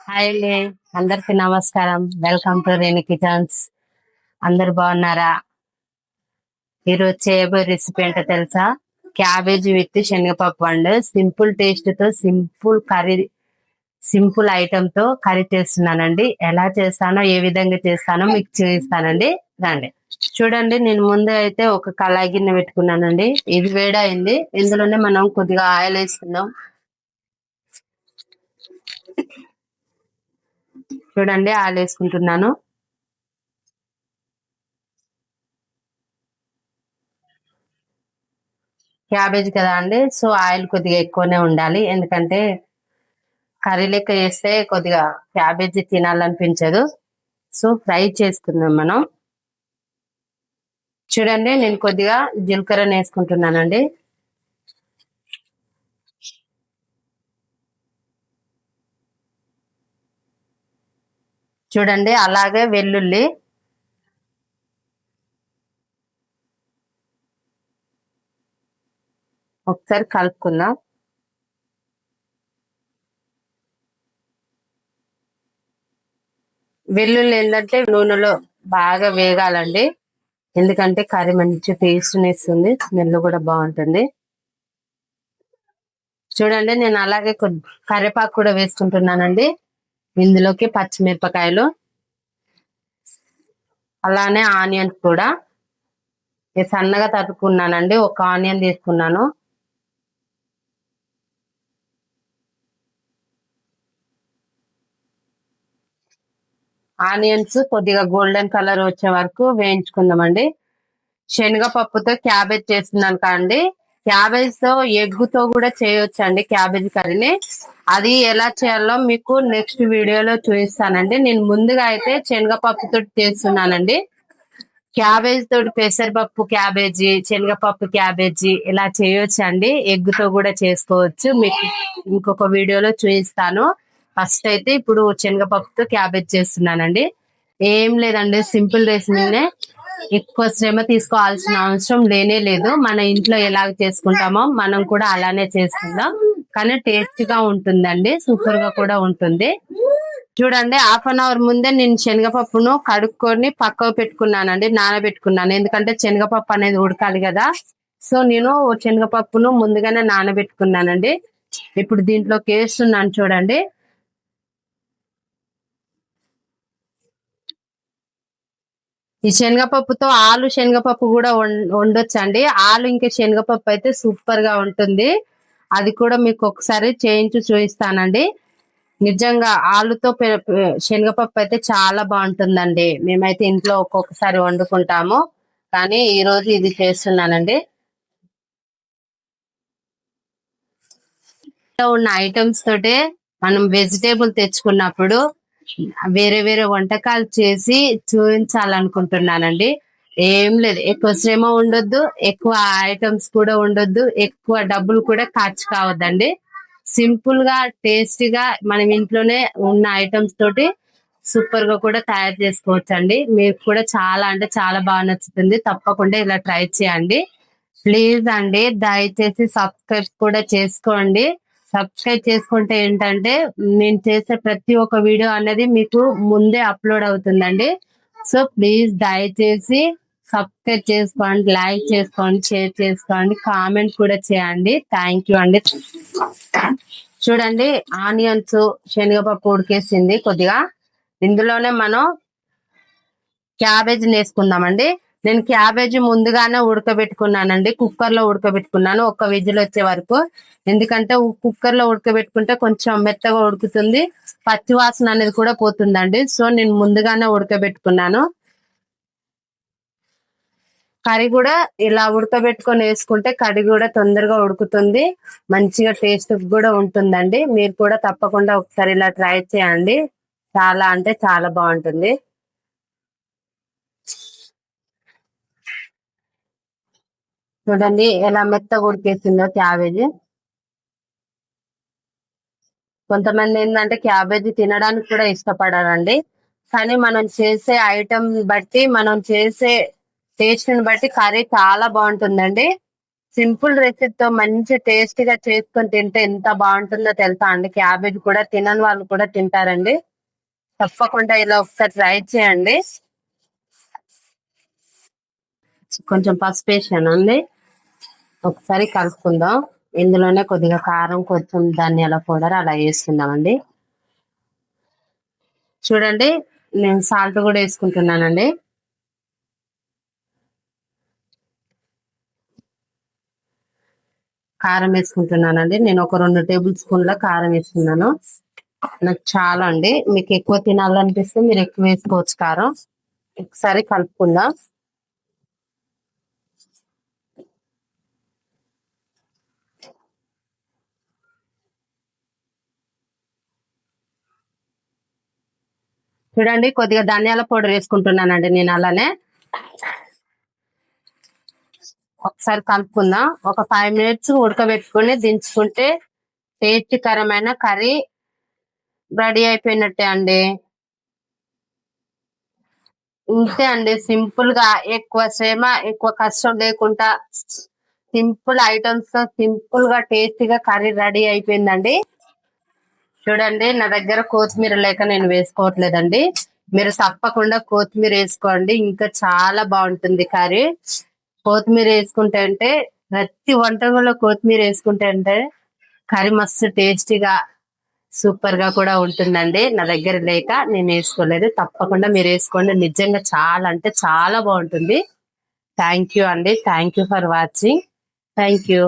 Hi అండి. అందరికి నమస్కారం. Welcome to Renu kitchens. అందరు బాగున్నారా? ఈరోజు చేయబోయే రెసిపీ ఏంటో తెలుసా? క్యాబేజీ విత్ శనగపప్పు అండ్ సింపుల్ టేస్ట్ తో సింపుల్ కర్రీ, సింపుల్ ఐటమ్ తో కర్రీ చేస్తున్నానండి. ఎలా చేస్తానో, ఏ విధంగా చేస్తానో మీకు చూపిస్తానండి. రండి చూడండి. నేను ముందు అయితే ఒక కళాయి గిన్నె పెట్టుకున్నానండి. ఇది వేడైంది. ఇందులోనే మనం కొద్దిగా ఆయిల్ వేసుకుందాం. చూడండి, ఆయిల్ వేసుకుంటున్నాను. క్యాబేజ్ కదా అండి, సో ఆయిల్ కొద్దిగా ఎక్కువనే ఉండాలి. ఎందుకంటే కర్రీ లెక్క చేస్తే కొద్దిగా క్యాబేజీ తినాలనిపించదు. సో ఫ్రై చేసుకుందాం మనం. చూడండి, నేను కొద్దిగా జీలకర్ర వేసుకుంటున్నానండి. చూడండి, అలాగే వెల్లుల్లి, ఒకసారి కలుపుకుందాం. వెల్లుల్లి ఏంటంటే నూనెలో బాగా వేగాలండి. ఎందుకంటే కర్రీ మంచి టేస్ట్ ఇస్తుంది, స్మెల్ కూడా బాగుంటుంది. చూడండి, నేను అలాగే కరివేపాకు కూడా వేసుకుంటున్నానండి. ఇందులోకి పచ్చిమిరపకాయలు, అలానే ఆనియన్స్ కూడా సన్నగా తరుక్కున్నానండి. ఒక ఆనియన్ తీసుకున్నాను. ఆనియన్స్ కొద్దిగా గోల్డెన్ కలర్ వచ్చే వరకు వేయించుకుందామండి. శనగపప్పుతో క్యాబేజ్ చేస్తున్నాను కాండి. క్యాబేజ్ తో ఎగ్గుతో కూడా చేయొచ్చండి క్యాబేజ్ కర్రీని. అది ఎలా చేయాలో మీకు నెక్స్ట్ వీడియోలో చూపిస్తానండి. నేను ముందుగా అయితే శనగపప్పుతో చేస్తున్నానండి. క్యాబేజ్ తోటి పెసరపప్పు క్యాబేజీ, శనగపప్పు క్యాబేజీ ఇలా చేయొచ్చండి. ఎగ్గుతో కూడా చేసుకోవచ్చు. మీకు ఇంకొక వీడియోలో చూపిస్తాను. ఫస్ట్ అయితే ఇప్పుడు శనగపప్పుతో క్యాబేజ్ చేస్తున్నానండి. ఏం లేదండి, సింపుల్ రెసిపీనే. ఎక్కువ శ్రమ తీసుకోవాల్సిన అవసరం లేనే లేదు. మన ఇంట్లో ఎలా చేసుకుంటామో మనం కూడా అలానే చేసుకుందాం. కానీ టేస్ట్ గా ఉంటుందండి, సూపర్ గా కూడా ఉంటుంది. చూడండి, హాఫ్ అన్ అవర్ ముందే నేను శనగపప్పును కడుక్కొని పక్కకు పెట్టుకున్నానండి, నానబెట్టుకున్నాను. ఎందుకంటే శనగపప్పు అనేది ఉడకాలి కదా. సో నేను శనగపప్పును ముందుగానే నానబెట్టుకున్నానండి. ఇప్పుడు దీంట్లోకి వేస్తున్నాను. చూడండి, ఈ శనగపప్పుతో ఆలు శనగపప్పు కూడా వండొచ్చండి. ఆలు ఇంకా శనగపప్పు అయితే సూపర్ గా ఉంటుంది. అది కూడా మీకు ఒకసారి చేయించి చూపిస్తానండి. నిజంగా ఆలుతో శనగపప్పు అయితే చాలా బాగుంటుందండి. మేమైతే ఇంట్లో ఒక్కొక్కసారి వండుకుంటాము, కానీ ఈ రోజు ఇది చేస్తున్నానండి. ఉన్న ఐటమ్స్ తోటే మనం వెజిటేబుల్ తెచ్చుకున్నప్పుడు వేరే వేరే వంటకాలు చేసి చూపించాలనుకుంటున్నానండి. ఏం లేదు, ఎక్కువ శ్రమ ఉండొద్దు, ఎక్కువ ఐటమ్స్ కూడా ఉండొద్దు, ఎక్కువ డబ్బులు కూడా ఖర్చు కావద్దండి. సింపుల్ గా టేస్టీగా మనం ఇంట్లోనే ఉన్న ఐటమ్స్ తోటి సూపర్ గా కూడా తయారు చేసుకోవచ్చు అండి. మీకు కూడా చాలా అంటే చాలా బాగా నచ్చుతుంది. తప్పకుండా ఇలా ట్రై చేయండి. ప్లీజ్ అండి, దయచేసి సబ్స్క్రైబ్ కూడా చేసుకోండి. సబ్స్క్రైబ్ చేసుకుంటే ఏంటంటే నేను చేసే ప్రతి ఒక్క వీడియో అనేది మీకు ముందే అప్లోడ్ అవుతుందండి. సో ప్లీజ్ దయచేసి సబ్స్క్రైబ్ చేసుకోండి, లైక్ చేసుకోండి, షేర్ చేసుకోండి, కామెంట్ కూడా చేయండి. థ్యాంక్ యూ అండి. చూడండి, ఆనియన్స్ శనగపప్పు ఉడికేసింది కొద్దిగా. ఇందులోనే మనం క్యాబేజీ వేసుకుందామండి. నేను క్యాబేజీ ముందుగానే ఉడకబెట్టుకున్నానండి. కుక్కర్ లో ఉడకబెట్టుకున్నాను, ఒక విజిల్ వచ్చే వరకు. ఎందుకంటే కుక్కర్ లో ఉడకబెట్టుకుంటే కొంచెం మెత్తగా ఉడుకుతుంది, పచ్చి వాసన అనేది కూడా పోతుందండి. సో నేను ముందుగానే ఉడకబెట్టుకున్నాను. కర్రీ కూడా ఇలా ఉడకబెట్టుకొని వేసుకుంటే కర్రీ కూడా తొందరగా ఉడుకుతుంది, మంచిగా టేస్ట్ కూడా ఉంటుందండి. మీరు కూడా తప్పకుండా ఒకసారి ఇలా ట్రై చేయండి. చాలా అంటే చాలా బాగుంటుంది. చూడండి ఎలా మెత్తగా ఉడికేసిందో క్యాబేజీ. కొంతమంది ఏంటంటే క్యాబేజీ తినడానికి కూడా ఇష్టపడారండి. కానీ మనం చేసే ఐటమ్ బట్టి, మనం చేసే టేస్ట్ ని బట్టి కర్రీ చాలా బాగుంటుందండి. సింపుల్ రెసిపీతో మంచి టేస్టీగా చేసుకొని తింటే ఎంత బాగుంటుందో తెలుసా అండి. క్యాబేజ్ కూడా తినని వాళ్ళు కూడా తింటారండి. తప్పకుండా ఇలా ఒకసారి ట్రై చేయండి. కొంచెం పసుపు వేసానండి. ఒకసారి కలుపుకుందాం. ఇందులోనే కొద్దిగా కారం, కొంచెం ధనియాల పౌడర్ అలా వేస్తున్నామండి. చూడండి, నేను సాల్ట్ కూడా వేసుకుంటున్నానండి. కారం వేసుకుంటున్నానండి. నేను ఒక 2 టేబుల్ స్పూన్ల కారం వేసుకున్నాను. నాకు చాలా అండి. మీకు ఎక్కువ తినాలనిపిస్తే మీరు ఎక్కువ వేసుకోవచ్చు కారం. ఒకసారి కలుపుకుందాం. చూడండి, కొద్దిగా ధనియాల పౌడర్ వేసుకుంటున్నానండి నేను. అలానే ఒకసారి కలుపుకుందాం. ఒక 5 మినిట్స్ ఉడకబెట్టుకుని దించుకుంటే టేస్టీకరమైన కర్రీ రెడీ అయిపోయినట్టే అండి. ఇంతే అండి, సింపుల్ గా, ఎక్కువ శ్రమ, ఎక్కువ కష్టం లేకుండా సింపుల్ ఐటమ్స్ తో సింపుల్ గా టేస్టీగా కర్రీ రెడీ అయిపోయిందండి. చూడండి, నా దగ్గర కొత్తిమీర లేక నేను వేసుకోవట్లేదండి. మీరు తప్పకుండా కొత్తిమీర వేసుకోండి, ఇంకా చాలా బాగుంటుంది కర్రీ. కొత్తిమీర వేసుకుంటే అంటే, ప్రతి వంటలో కొత్తిమీర వేసుకుంటే అంటే కర్రీ మస్తు టేస్టీగా, సూపర్ గా కూడా ఉంటుందండి. నా దగ్గర లేక నేను వేసుకోలేదు. తప్పకుండా మీరు వేసుకోండి, నిజంగా చాలా అంటే చాలా బాగుంటుంది. థ్యాంక్ యూ అండి. Thank you for watching. Thank you.